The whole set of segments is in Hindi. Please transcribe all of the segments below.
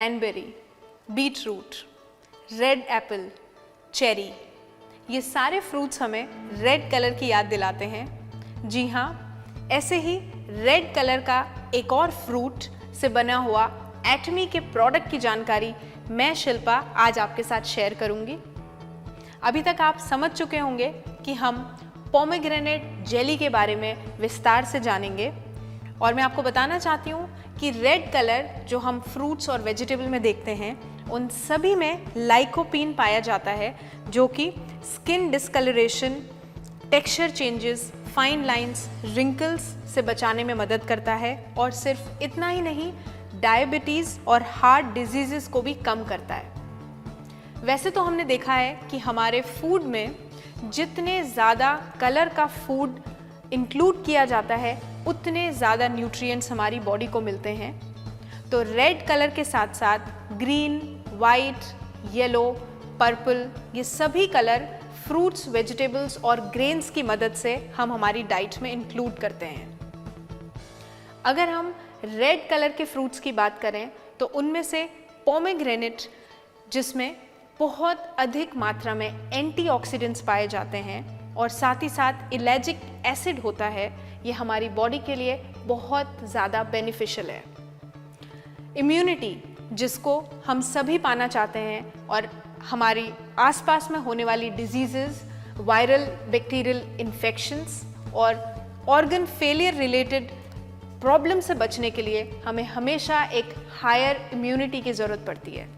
Cranberry, beet root, red apple, cherry, ये सारे फ्रूट्स हमें रेड कलर की याद दिलाते हैं। जी हाँ, ऐसे ही रेड कलर का एक और फ्रूट से बना हुआ एटमी के प्रोडक्ट की जानकारी मैं शिल्पा आज आपके साथ शेयर करूंगी। अभी तक आप समझ चुके होंगे कि हम पोमेग्रेनेट जेली के बारे में विस्तार से जानेंगे और मैं आपको बताना चाहती हूँ कि रेड कलर जो हम फ्रूट्स और वेजिटेबल में देखते हैं उन सभी में लाइकोपीन पाया जाता है, जो कि skin discolouration, texture changes, fine lines, wrinkles से बचाने में मदद करता है और सिर्फ इतना ही नहीं, डायबिटीज़ और हार्ट डिजीज़ को भी कम करता है। वैसे तो हमने देखा है कि हमारे फूड में जितने ज़्यादा कलर का फूड इंक्लूड किया जाता है उतने ज़्यादा न्यूट्रिएंट्स हमारी बॉडी को मिलते हैं। तो रेड कलर के साथ साथ ग्रीन, वाइट, येलो, पर्पल, ये सभी कलर फ्रूट्स, वेजिटेबल्स और ग्रेन्स की मदद से हम हमारी डाइट में इंक्लूड करते हैं। अगर हम रेड कलर के फ्रूट्स की बात करें तो उनमें से पोमेग्रेनेट, जिसमें बहुत अधिक मात्रा में एंटीऑक्सीडेंट्स पाए जाते हैं और साथ ही साथ इलैजिक एसिड होता है, ये हमारी बॉडी के लिए बहुत ज़्यादा बेनिफिशियल है। इम्यूनिटी, जिसको हम सभी पाना चाहते हैं और हमारी आसपास में होने वाली डिजीज़ेस, वायरल बैक्टीरियल इन्फेक्शंस और ऑर्गन फेलियर रिलेटेड प्रॉब्लम से बचने के लिए हमें हमेशा एक हायर इम्यूनिटी की ज़रूरत पड़ती है।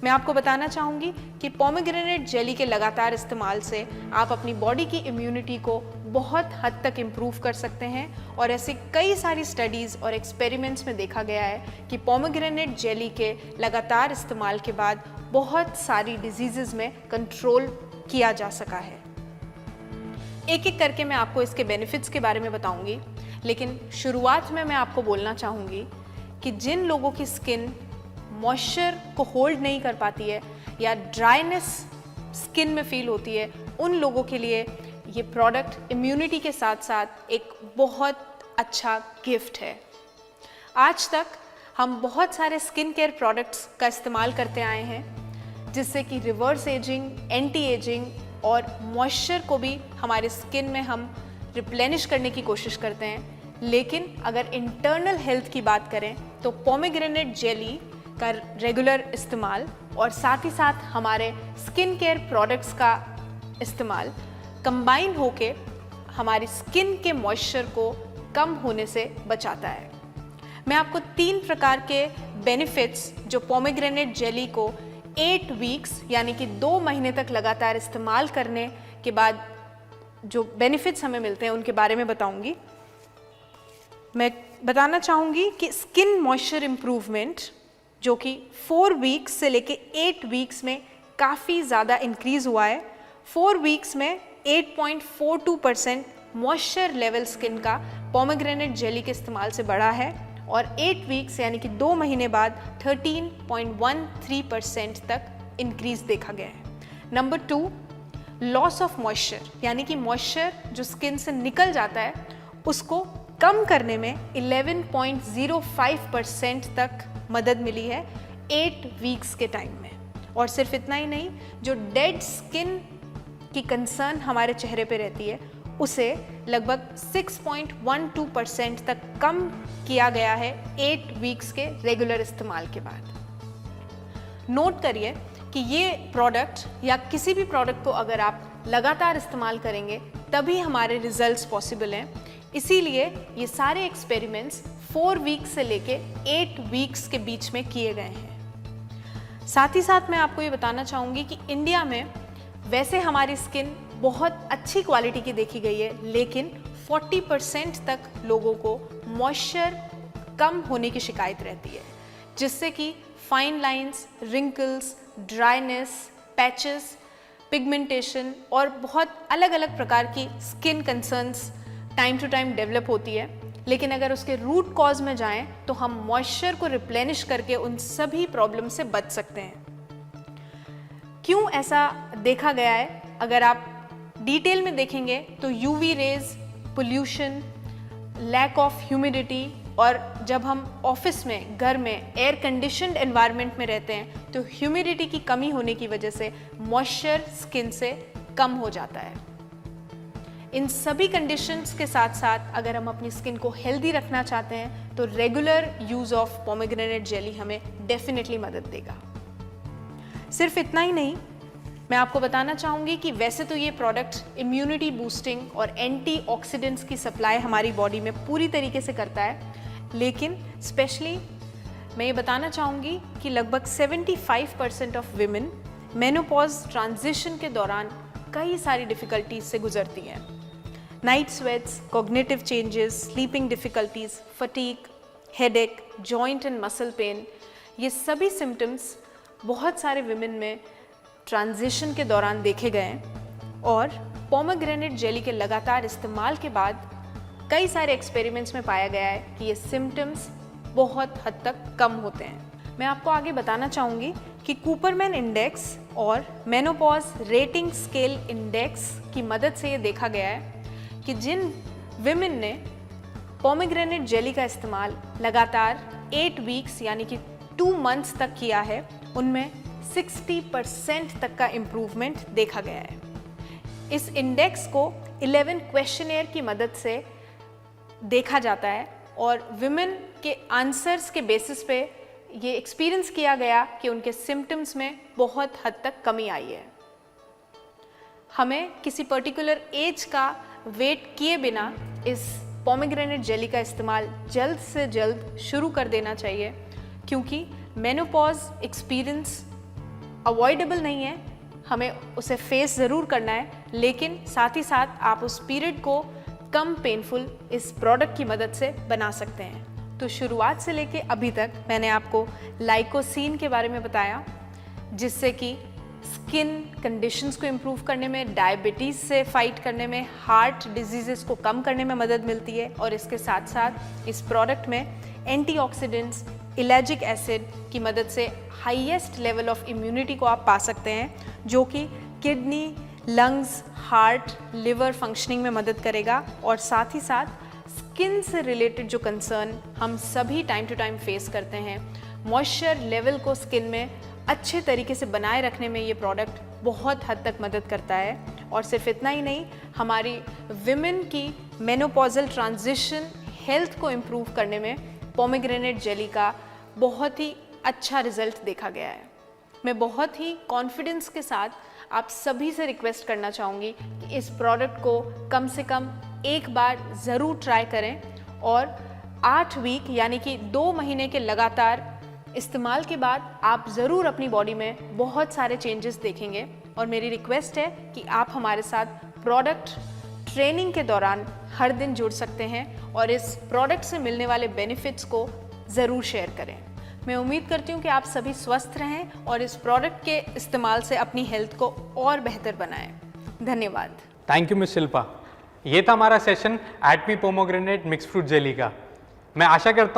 मैं आपको बताना चाहूँगी कि पोमेग्रेनेट जेली के लगातार इस्तेमाल से आप अपनी बॉडी की इम्यूनिटी को बहुत हद तक इम्प्रूव कर सकते हैं और ऐसी कई सारी स्टडीज़ और एक्सपेरिमेंट्स में देखा गया है कि पोमेग्रेनेट जेली के लगातार इस्तेमाल के बाद बहुत सारी डिजीज़ेज़ में कंट्रोल किया जा सका है। एक एक करके मैं आपको इसके बेनिफिट्स के बारे में बताऊंगी, लेकिन शुरुआत में मैं आपको बोलना चाहूँगी कि जिन लोगों की स्किन मॉइस्चर को होल्ड नहीं कर पाती है या ड्राइनेस स्किन में फील होती है, उन लोगों के लिए ये प्रोडक्ट इम्यूनिटी के साथ साथ एक बहुत अच्छा गिफ्ट है। आज तक हम बहुत सारे स्किन केयर प्रोडक्ट्स का इस्तेमाल करते आए हैं, जिससे कि रिवर्स एजिंग, एंटी एजिंग और मॉइस्चर को भी हमारे स्किन में हम रिप्लेनिश करने की कोशिश करते हैं। लेकिन अगर इंटरनल हेल्थ की बात करें तो पोमेग्रेनेट जेली का रेगुलर इस्तेमाल और साथ ही साथ हमारे स्किन केयर प्रोडक्ट्स का इस्तेमाल कंबाइन होके हमारी स्किन के मॉइस्चर को कम होने से बचाता है। मैं आपको 3 प्रकार के बेनिफिट्स जो पोमेग्रेनेट जेली को 8 वीक्स यानी कि 2 महीने तक लगातार इस्तेमाल करने के बाद जो बेनिफिट्स हमें मिलते हैं उनके बारे में बताऊंगी। मैं बताना चाहूँगी कि स्किन मॉइस्चर इम्प्रूवमेंट जो कि 4 वीक्स से लेके 8 वीक्स में काफ़ी ज़्यादा इंक्रीज़ हुआ है। 4 वीक्स में 8.42% मॉइस्चर लेवल स्किन का पोमेग्रेनेट जेली के इस्तेमाल से बढ़ा है और 8 वीक्स यानी कि 2 महीने बाद 13.13% तक इंक्रीज़ देखा गया है। नंबर 2, लॉस ऑफ मॉइस्चर, यानी कि मॉइस्चर जो स्किन से निकल जाता है उसको कम करने में 11.05% तक मदद मिली है 8 वीक्स के टाइम में। और सिर्फ इतना ही नहीं, जो डेड स्किन की कंसर्न हमारे चेहरे पे रहती है उसे लगभग 6.12% तक कम किया गया है 8 वीक्स के रेगुलर इस्तेमाल के बाद। नोट करिए कि ये प्रोडक्ट या किसी भी प्रोडक्ट को अगर आप लगातार इस्तेमाल करेंगे तभी हमारे रिजल्ट्स पॉसिबल हैं। इसीलिए ये सारे एक्सपेरिमेंट्स 4 वीक्स से लेके 8 वीक्स के बीच में किए गए हैं। साथ ही साथ मैं आपको ये बताना चाहूँगी कि इंडिया में वैसे हमारी स्किन बहुत अच्छी क्वालिटी की देखी गई है, लेकिन 40% तक लोगों को मॉइस्चर कम होने की शिकायत रहती है, जिससे कि fine lines, wrinkles, dryness, patches, pigmentation और बहुत अलग अलग प्रकार की skin concerns time to time develop होती है। लेकिन अगर उसके रूट कॉज में जाएं तो हम मॉइस्चर को रिप्लेनिश करके उन सभी प्रॉब्लम से बच सकते हैं। क्यों ऐसा देखा गया है? अगर आप डिटेल में देखेंगे तो UV rays, pollution, lack of humidity और जब हम ऑफिस में, घर में, एयर कंडीशनड एनवायरनमेंट में रहते हैं तो ह्यूमिडिटी की कमी होने की वजह से मॉइस्चर स्किन से कम हो जाता है। इन सभी कंडीशंस के साथ साथ अगर हम अपनी स्किन को हेल्दी रखना चाहते हैं तो regular use of pomegranate jelly हमें डेफिनेटली मदद देगा। सिर्फ इतना ही नहीं, मैं आपको बताना चाहूँगी कि वैसे तो ये प्रोडक्ट इम्यूनिटी बूस्टिंग और एंटीऑक्सीडेंट्स की सप्लाई हमारी बॉडी में पूरी तरीके से करता है, लेकिन स्पेशली मैं ये बताना चाहूँगी कि लगभग 75% ऑफ विमेन मेनोपॉज ट्रांजिशन के दौरान कई सारी डिफ़िकल्टीज से गुजरती हैं। Night sweats, cognitive changes, sleeping difficulties, fatigue, headache, joint and muscle pain, ये सभी सिम्टम्स बहुत सारे विमेन में ट्रांजिशन के दौरान देखे गए हैं और पोमेग्रेनेट जेली के लगातार इस्तेमाल के बाद कई सारे एक्सपेरिमेंट्स में पाया गया है कि ये सिम्टम्स बहुत हद तक कम होते हैं। मैं आपको आगे बताना चाहूँगी कि कूपरमैन इंडेक्स और मेनोपॉज रेटिंग स्केल इंडेक्स की मदद से ये देखा गया है कि जिन विमेन ने पोमेग्रेनेट जेली का इस्तेमाल लगातार 8 वीक्स यानी कि 2 मंथ्स तक किया है, उनमें 60% तक का इम्प्रूवमेंट देखा गया है। इस इंडेक्स को 11 क्वेश्चनेयर की मदद से देखा जाता है और विमेन के आंसर्स के बेसिस पे ये एक्सपीरियंस किया गया कि उनके सिम्टम्स में बहुत हद तक कमी आई है। हमें किसी पर्टिकुलर एज का वेट किए बिना इस पोमेग्रेनेट जेली का इस्तेमाल जल्द से जल्द शुरू कर देना चाहिए, क्योंकि मेनोपॉज एक्सपीरियंस अवॉइडेबल नहीं है, हमें उसे फेस ज़रूर करना है, लेकिन साथ ही साथ आप उस पीरियड को कम पेनफुल इस प्रोडक्ट की मदद से बना सकते हैं। तो शुरुआत से लेके अभी तक मैंने आपको लाइकोसीन के बारे में बताया, जिससे कि स्किन कंडीशंस को इम्प्रूव करने में, डायबिटीज़ से फाइट करने में, हार्ट डिजीज़ेस को कम करने में मदद मिलती है और इसके साथ साथ इस प्रोडक्ट में एंटीऑक्सीडेंट्स, इलैजिक एसिड की मदद से हाईएस्ट लेवल ऑफ इम्यूनिटी को आप पा सकते हैं, जो कि kidney, lungs, heart, liver functioning में मदद करेगा और साथ ही साथ स्किन से रिलेटेड जो कंसर्न हम सभी टाइम टू टाइम फेस करते हैं, मॉइस्चर लेवल को स्किन में अच्छे तरीके से बनाए रखने में ये प्रोडक्ट बहुत हद तक मदद करता है। और सिर्फ इतना ही नहीं, हमारी विमेन की मेनोपॉजल ट्रांजिशन हेल्थ को इम्प्रूव करने में पोमेग्रेनेट जेली का बहुत ही अच्छा रिजल्ट देखा गया है। मैं बहुत ही कॉन्फिडेंस के साथ आप सभी से रिक्वेस्ट करना चाहूँगी कि इस प्रोडक्ट को कम से कम एक बार ज़रूर ट्राई करें और 8 वीक यानी कि 2 महीने के लगातार इस्तेमाल के बाद आप ज़रूर अपनी बॉडी में बहुत सारे चेंजेस देखेंगे। और मेरी रिक्वेस्ट है कि आप हमारे साथ प्रोडक्ट ट्रेनिंग के दौरान हर दिन जुड़ सकते हैं और इस प्रोडक्ट से मिलने वाले बेनिफिट्स को ज़रूर शेयर करें। मैं उम्मीद करती हूँ कि आप सभी स्वस्थ रहें और इस प्रोडक्ट के इस्तेमाल से अपनी हेल्थ को और बेहतर बनाएं। धन्यवाद। Thank you miss Shilpa. ये था हमारा सेशन एटमी पोमोग्रेनेट मिक्स फ्रूट जेली का। मैं आशा करता